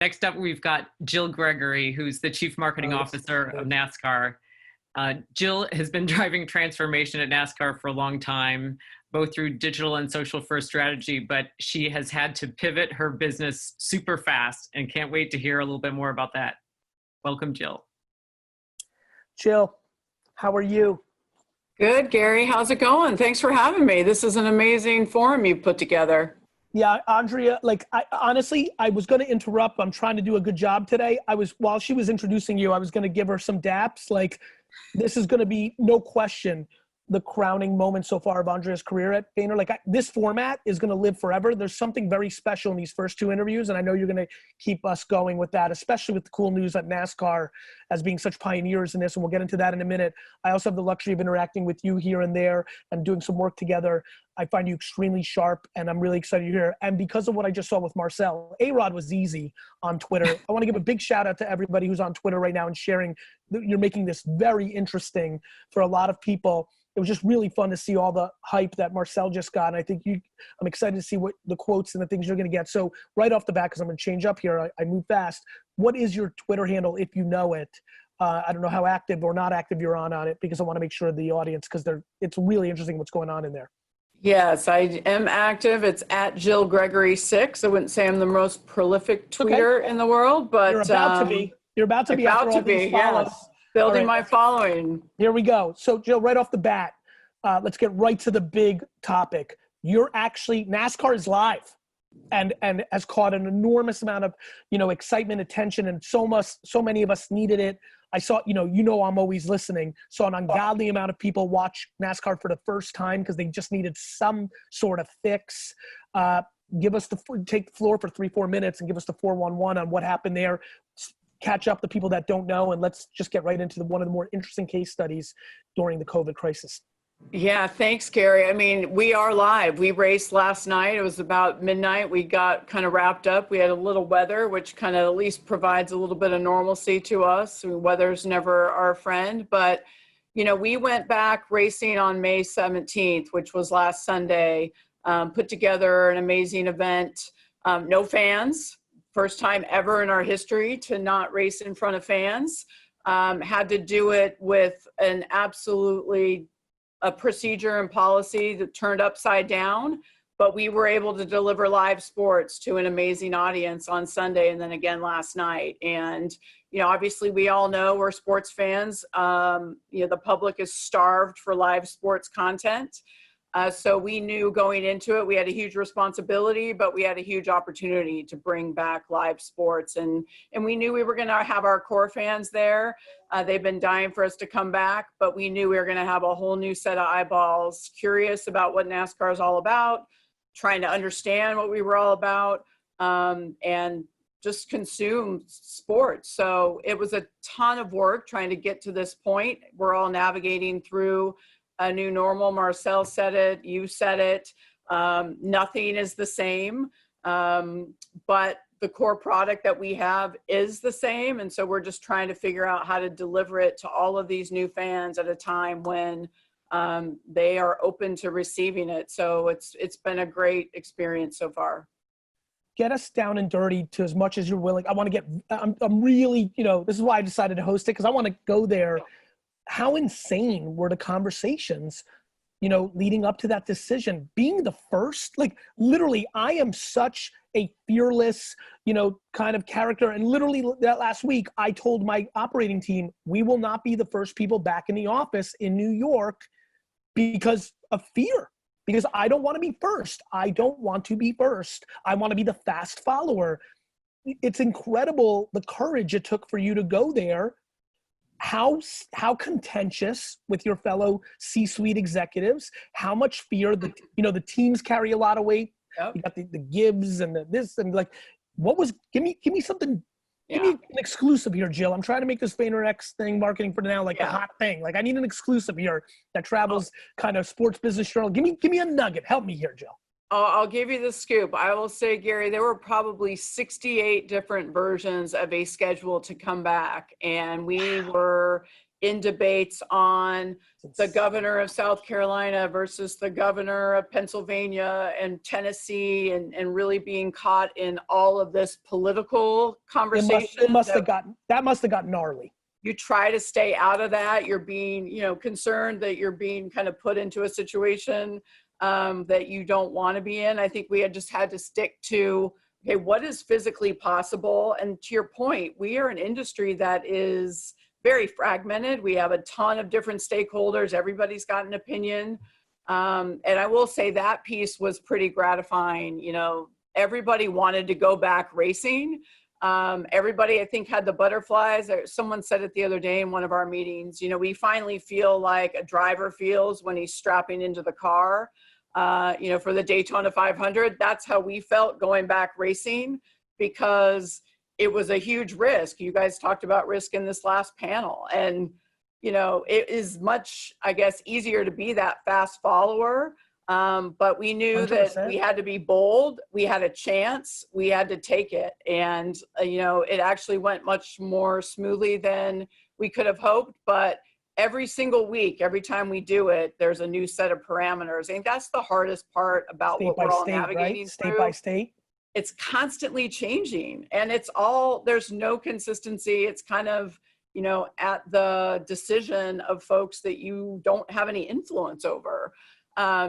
Next up, we've got Jill Gregory, who's the Chief Marketing Officer of NASCAR. Jill has been driving transformation at NASCAR for a long time, both through digital and social first strategy, but she has had to pivot her business super fast and can't wait to hear a little bit more about that. Welcome, Jill. Jill, how are you? Good, Gary. How's it going? Thanks for having me. This is an amazing forum you put together. Yeah, Andrea, honestly, I was going to interrupt. I'm trying to do a good job today. While she was introducing you, I was going to give her some daps. This is going to be, no question, the crowning moment so far of Andrea's career at Vayner. This format is going to live forever. There's something very special in these first two interviews, and I know you're going to keep us going with that, especially with the cool news at NASCAR as being such pioneers in this, and we'll get into that in a minute. I also have the luxury of interacting with you here and there and doing some work together. I find you extremely sharp, and I'm really excited you're here. And because of what I just saw with Marcel, ARod was easy on Twitter. I want to give a big shout out to everybody who's on Twitter right now and sharing. You're making this very interesting for a lot of people. It was just really fun to see all the hype that Marcel just got. And I think I'm excited to see what the quotes and the things you're going to get. So right off the bat, because I'm going to change up here, I move fast. What is your Twitter handle if you know it? I don't know how active or not active you're on it, because I want to make sure the audience, because it's really interesting what's going on in there. Yes, I am active. It's at Jill Gregory 6. I wouldn't say I'm the most prolific tweeter in the world, but you're about to be. You're about to be. About to be. Yes. Building my following. Here we go. So Jill, right off the bat, let's get right to the big topic. NASCAR is live and has caught an enormous amount of, excitement, attention, and so many of us needed it. I saw, I'm always listening. So an ungodly amount of people watch NASCAR for the first time because they just needed some sort of fix. Take the floor for 3-4 minutes and give us the 411 on what happened there. Catch up the people that don't know, and let's just get right into one of the more interesting case studies during the COVID crisis. Yeah, thanks, Gary. I mean, we are live. We raced last night. It was about midnight. We got kind of wrapped up. We had a little weather, which kind of at least provides a little bit of normalcy to us. Weather's never our friend, but we went back racing on May 17th, which was last Sunday, put together an amazing event. No fans. First time ever in our history to not race in front of fans. Had to do it with a procedure and policy that turned upside down, but we were able to deliver live sports to an amazing audience on Sunday and then again last night. And, obviously we all know we're sports fans. The public is starved for live sports content. So we knew going into it, we had a huge responsibility, but we had a huge opportunity to bring back live sports. And we knew we were going to have our core fans there. They've been dying for us to come back, but we knew we were going to have a whole new set of eyeballs, curious about what NASCAR is all about, trying to understand what we were all about, and just consume sports. So it was a ton of work trying to get to this point. We're all navigating through a new normal. Marcel said it, you said it. Nothing is the same, but the core product that we have is the same. And so we're just trying to figure out how to deliver it to all of these new fans at a time when they are open to receiving it. So it's been a great experience so far. Get us down and dirty to as much as you're willing. I'm really, this is why I decided to host it, because I want to go there. How insane were the conversations, leading up to that decision? Being the first, literally, I am such a fearless, kind of character. And literally that last week, I told my operating team, we will not be the first people back in the office in New York because of fear. Because I don't want to be first. I don't want to be first. I want to be the fast follower. It's incredible the courage it took for you to go there. How contentious with your fellow C-suite executives, how much fear, the teams carry a lot of weight. Yep. You got the Gibbs and this and give me something, give me an exclusive here, Jill. I'm trying to make this VaynerX thing marketing for now, a hot thing. I need an exclusive here that travels kind of sports business journal. Give me a nugget. Help me here, Jill. I'll give you the scoop. I will say, Gary, there were probably 68 different versions of a schedule to come back. And we were in debates on the governor of South Carolina versus the governor of Pennsylvania and Tennessee, and really being caught in all of this political conversation. It must have gotten gnarly. You try to stay out of that. You're being, concerned that you're being kind of put into a situation that you don't want to be in. I think we just had to stick to, okay, what is physically possible? And to your point, we are an industry that is very fragmented. We have a ton of different stakeholders. Everybody's got an opinion. And I will say that piece was pretty gratifying. Everybody wanted to go back racing. Everybody, I think, had the butterflies. Someone said it the other day in one of our meetings, we finally feel like a driver feels when he's strapping into the car, for the Daytona 500. That's how we felt going back racing, because it was a huge risk. You guys talked about risk in this last panel. And, it is much, I guess, easier to be that fast follower. But we knew 100%. that we had to be bold. We had a chance. We had to take it. And, it actually went much more smoothly than we could have hoped. But every single week, every time we do it, there's a new set of parameters. I think that's the hardest part about State what by we're all state, navigating right? through. State by state. It's constantly changing, and there's no consistency. It's kind of, at the decision of folks that you don't have any influence over.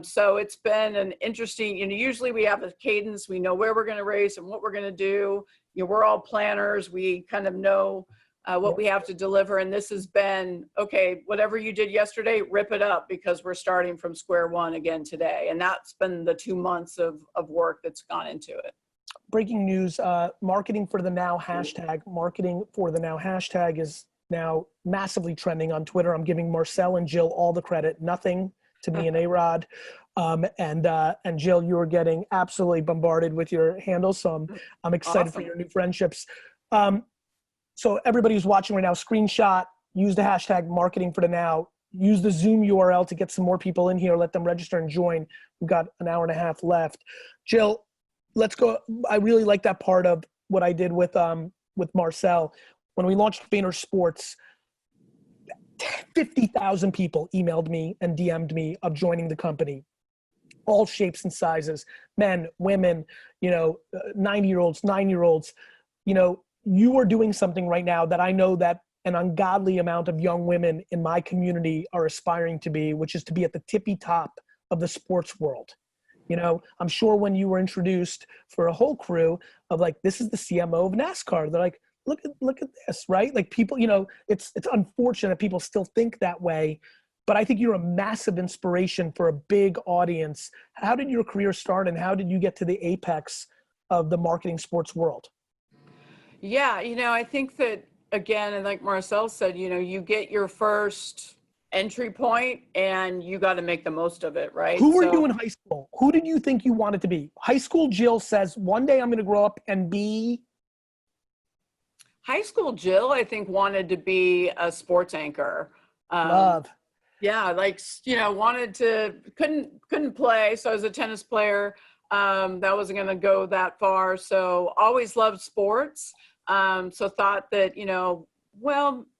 So it's been an interesting, usually we have a cadence. We know where we're going to race and what we're going to do. We're all planners. We kind of know what we have to deliver. And this has been, okay, whatever you did yesterday, rip it up, because we're starting from square one again today. And that's been the 2 months of work that's gone into it. Breaking news, marketing for the now hashtag is now massively trending on Twitter. I'm giving Marcel and Jill all the credit, nothing to me and ARod. And Jill, you are getting absolutely bombarded with your handles. So I'm excited for your new friendships. So everybody who's watching right now, screenshot, use the hashtag marketing for the now, use the Zoom URL to get some more people in here, let them register and join. We've got an hour and a half left. Jill, let's go. I really like that part of what I did with Marcel. When we launched Vayner Sports, 50,000 people emailed me and DM'd me of joining the company, all shapes and sizes, men, women, 90-year-olds, 9-year-olds. You are doing something right now that I know that an ungodly amount of young women in my community are aspiring to be, which is to be at the tippy top of the sports world. I'm sure when you were introduced for a whole crew of like, this is the CMO of NASCAR, they're like, look at this, right? Like people, it's unfortunate that people still think that way, but I think you're a massive inspiration for a big audience. How did your career start, and how did you get to the apex of the marketing sports world? Yeah, I think that, again, and like Marcel said, you get your first entry point and you got to make the most of it, right? Who were you in high school? Who did you think you wanted to be? High school Jill says, one day I'm going to grow up and be... High school Jill, I think, wanted to be a sports anchor. Love. Yeah, wanted to, couldn't play. So I was a tennis player. That wasn't going to go that far. So always loved sports. So thought that,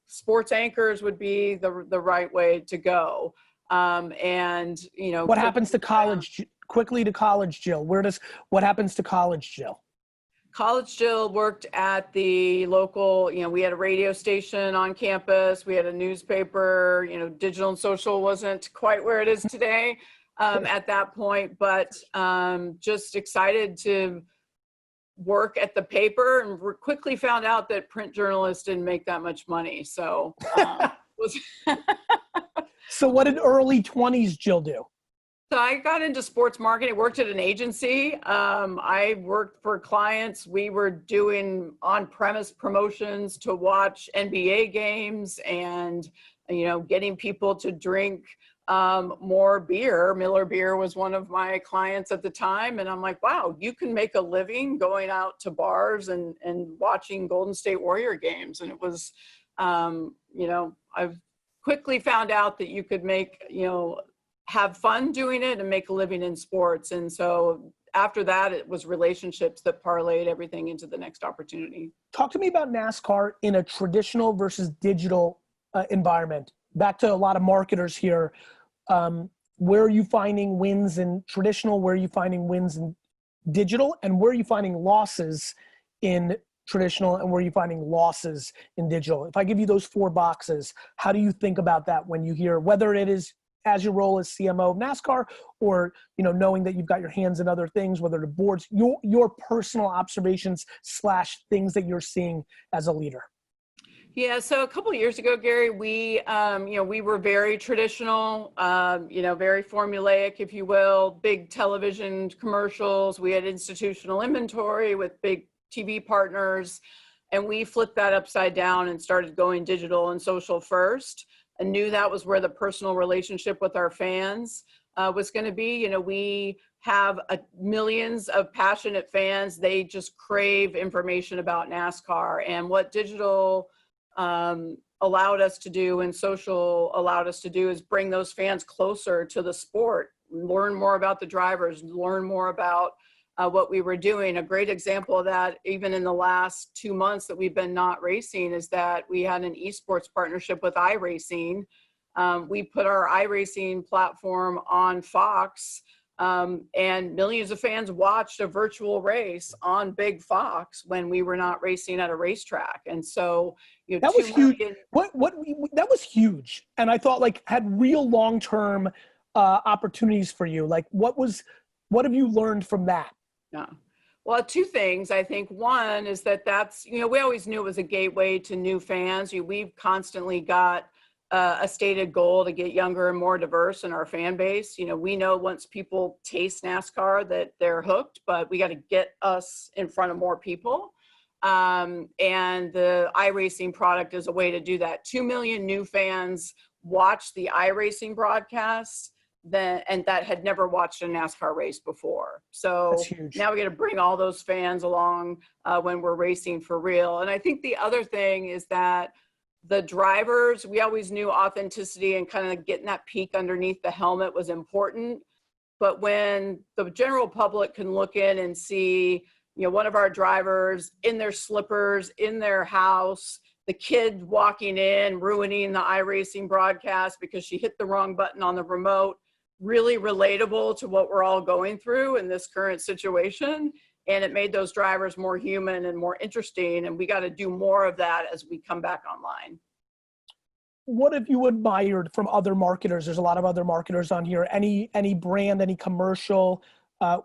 sports anchors would be the right way to go. What happens to college? Quickly to college, Jill. What happens to college, Jill? College Jill worked at the local, we had a radio station on campus. We had a newspaper, digital and social wasn't quite where it is today at that point, but just excited to work at the paper, and quickly found out that print journalists didn't make that much money. So, So what did early 20s Jill do? So I got into sports marketing, worked at an agency. I worked for clients. We were doing on-premise promotions to watch NBA games and, getting people to drink more beer. Miller Beer was one of my clients at the time. And I'm like, wow, you can make a living going out to bars and watching Golden State Warrior games. And it was, I've quickly found out that you could make, have fun doing it and make a living in sports. And so after that, it was relationships that parlayed everything into the next opportunity. Talk to me about NASCAR in a traditional versus digital environment. Back to a lot of marketers here. Where are you finding wins in traditional? Where are you finding wins in digital? And where are you finding losses in traditional? And where are you finding losses in digital? If I give you those 4 boxes, how do you think about that when you hear, whether it is as your role as CMO of NASCAR, or knowing that you've got your hands in other things, whether the boards, your personal observations / things that you're seeing as a leader? Yeah, so a couple of years ago, Gary, we were very traditional, very formulaic, if you will, big television commercials. We had institutional inventory with big TV partners, and we flipped that upside down and started going digital and social first. I knew that was where the personal relationship with our fans was going to be. We have millions of passionate fans. They just crave information about NASCAR, and what digital allowed us to do and social allowed us to do is bring those fans closer to the sport, learn more about the drivers, learn more about what we were doing. A great example of that, even in the last 2 months that we've been not racing, is that we had an esports partnership with iRacing. We put our iRacing platform on Fox, and millions of fans watched a virtual race on Big Fox when we were not racing at a racetrack. And so, that was huge. That was huge, and I thought had real long-term opportunities for you. What have you learned from that? Yeah. Well, 2 things. I think one is that's, we always knew it was a gateway to new fans. We've constantly got a stated goal to get younger and more diverse in our fan base. We know once people taste NASCAR that they're hooked, but we got to get us in front of more people. And the iRacing product is a way to do that. 2 million new fans watched the iRacing broadcast and that had never watched a NASCAR race before. So now we got to bring all those fans along when we're racing for real. And I think the other thing is that the drivers, we always knew authenticity and kind of getting that peek underneath the helmet was important. But when the general public can look in and see, one of our drivers in their slippers, in their house, the kid walking in, ruining the iRacing broadcast because she hit the wrong button on the remote, really relatable to what we're all going through in this current situation. And it made those drivers more human and more interesting. And we got to do more of that as we come back online. What have you admired from other marketers? There's a lot of other marketers on here. Any brand, any commercial?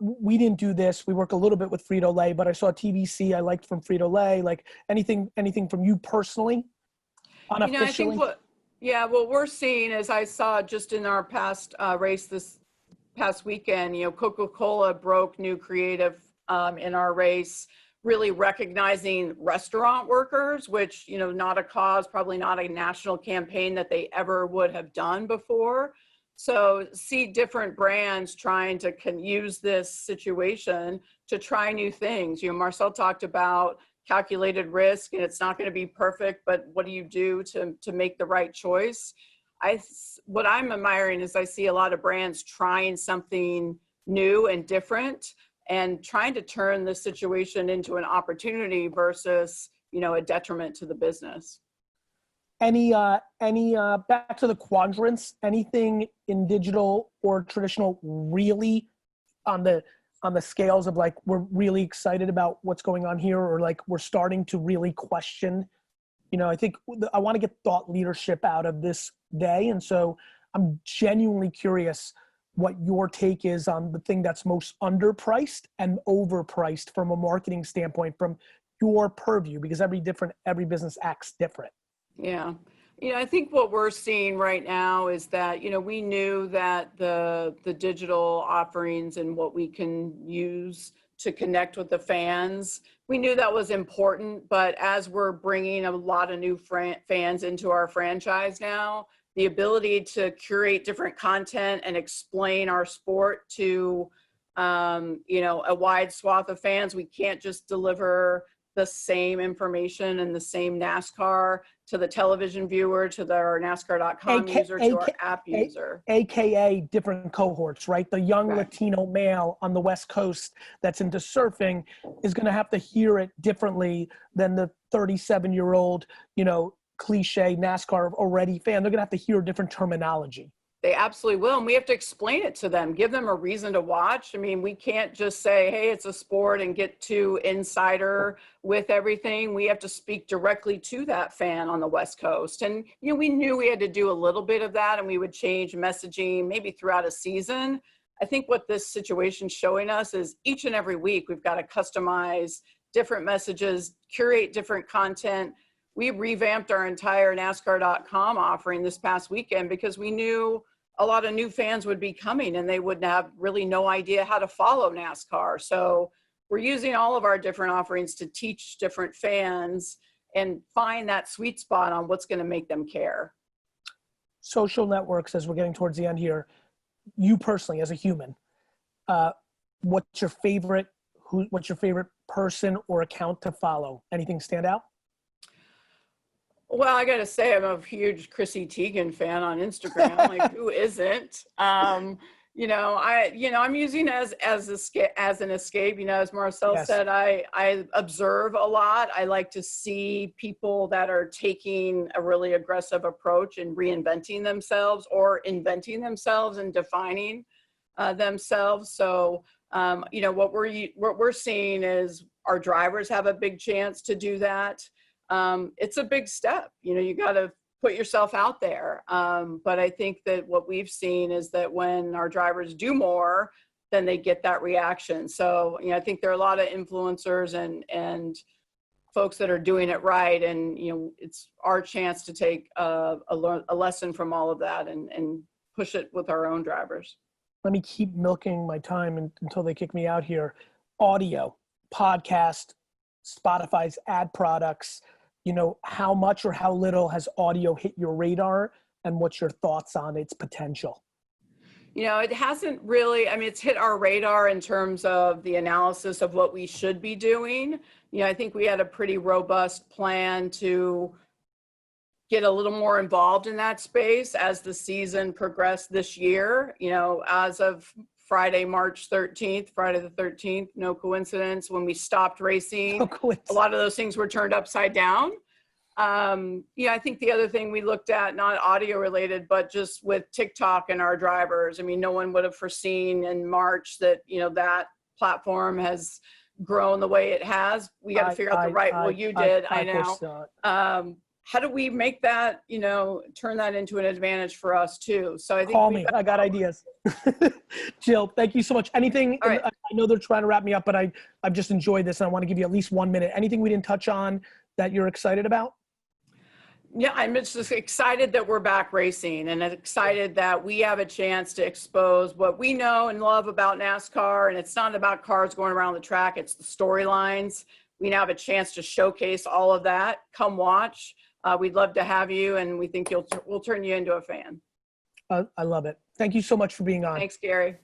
We didn't do this. We work a little bit with Frito-Lay, but I saw TVC I liked from Frito-Lay. Anything from you personally? Unofficially? What we're seeing, as I saw just in our past race this past weekend, Coca-Cola broke new creative in our race, really recognizing restaurant workers, which, not a cause, probably not a national campaign that they ever would have done before. So see different brands trying to use this situation to try new things. Marcel talked about calculated risk, and it's not going to be perfect, but what do you do to make the right choice? What I'm admiring is I see a lot of brands trying something new and different and trying to turn this situation into an opportunity versus, a detriment to the business. Any back to the quadrants, anything in digital or traditional really on the scales of we're really excited about what's going on here, or we're starting to really question? I think I want to get thought leadership out of this day. And so I'm genuinely curious what your take is on the thing that's most underpriced and overpriced from a marketing standpoint, from your purview, because every business acts different. Yeah. I think what we're seeing right now is that, we knew that the digital offerings and what we can use to connect with the fans, we knew that was important. But as we're bringing a lot of new fans into our franchise now, the ability to curate different content and explain our sport to, a wide swath of fans. We can't just deliver the same information and the same NASCAR to the television viewer, to their NASCAR.com user, to our app user. AKA different cohorts, right? The young Right. Latino male on the West Coast that's into surfing is going to have to hear it differently than the 37-year-old, you know, cliche NASCAR already fan. They're going to have to hear different terminology. They absolutely will. And we have to explain it to them, give them a reason to watch. I mean, we can't just say, hey, it's a sport and get too insider with everything. We have to speak directly to that fan on the West Coast. And, you know, we knew we had to do a little bit of that, and we would change messaging maybe throughout a season. I think what this situation's showing us is each and every week, we've got to customize different messages, curate different content. We revamped our entire NASCAR.com offering this past weekend because we knew a lot of new fans would be coming and they would have really no idea how to follow NASCAR. So we're using all of our different offerings to teach different fans and find that sweet spot on what's going to make them care. Social networks, as we're getting towards the end here, you personally as a human, what's your favorite person or account to follow? Anything stand out? Well, I got to say, I'm a huge Chrissy Teigen fan on Instagram. Like, who isn't? You know, I'm using as an escape. You know, as Marcel Yes. said, I observe a lot. I like to see people that are taking a really aggressive approach and reinventing themselves or inventing themselves and defining themselves. So, you know, what we're seeing is our drivers have a big chance to do that. It's a big step. You know, you got to put yourself out there. But I think that what we've seen is that when our drivers do more, then they get that reaction. So, you know, I think there are a lot of influencers and folks that are doing it right. And, you know, it's our chance to take a lesson from all of that and push it with our own drivers. Let me keep milking my time until they kick me out here. Audio, podcast, Spotify's ad products, you know, how much or how little has audio hit your radar, and what's your thoughts on its potential? You know, it hasn't really, I mean, it's hit our radar in terms of the analysis of what we should be doing. You know, I think we had a pretty robust plan to get a little more involved in that space as the season progressed this year. You know, as of Friday, March 13th, Friday the 13th, no coincidence, when we stopped racing, No coincidence. a lot of those things were turned upside down. Yeah, I think the other thing we looked at, not audio related, but just with TikTok and our drivers. I mean, no one would have foreseen in March that, you know, that platform has grown the way it has. We got to figure out the right, well, you did, I know. How do we make that, you know, turn that into an advantage for us too? So I think call me. I got ideas. Jill, thank you so much. Anything, All right. I know they're trying to wrap me up, but I've just enjoyed this and I want to give you at least 1 minute. Anything we didn't touch on that you're excited about? Yeah, I'm just excited that we're back racing and excited that we have a chance to expose what we know and love about NASCAR. And it's not about cars going around the track, it's the storylines. We now have a chance to showcase all of that. Come watch. We'd love to have you, and we think we'll turn you into a fan. I love it. Thank you so much for being on. Thanks, Gary.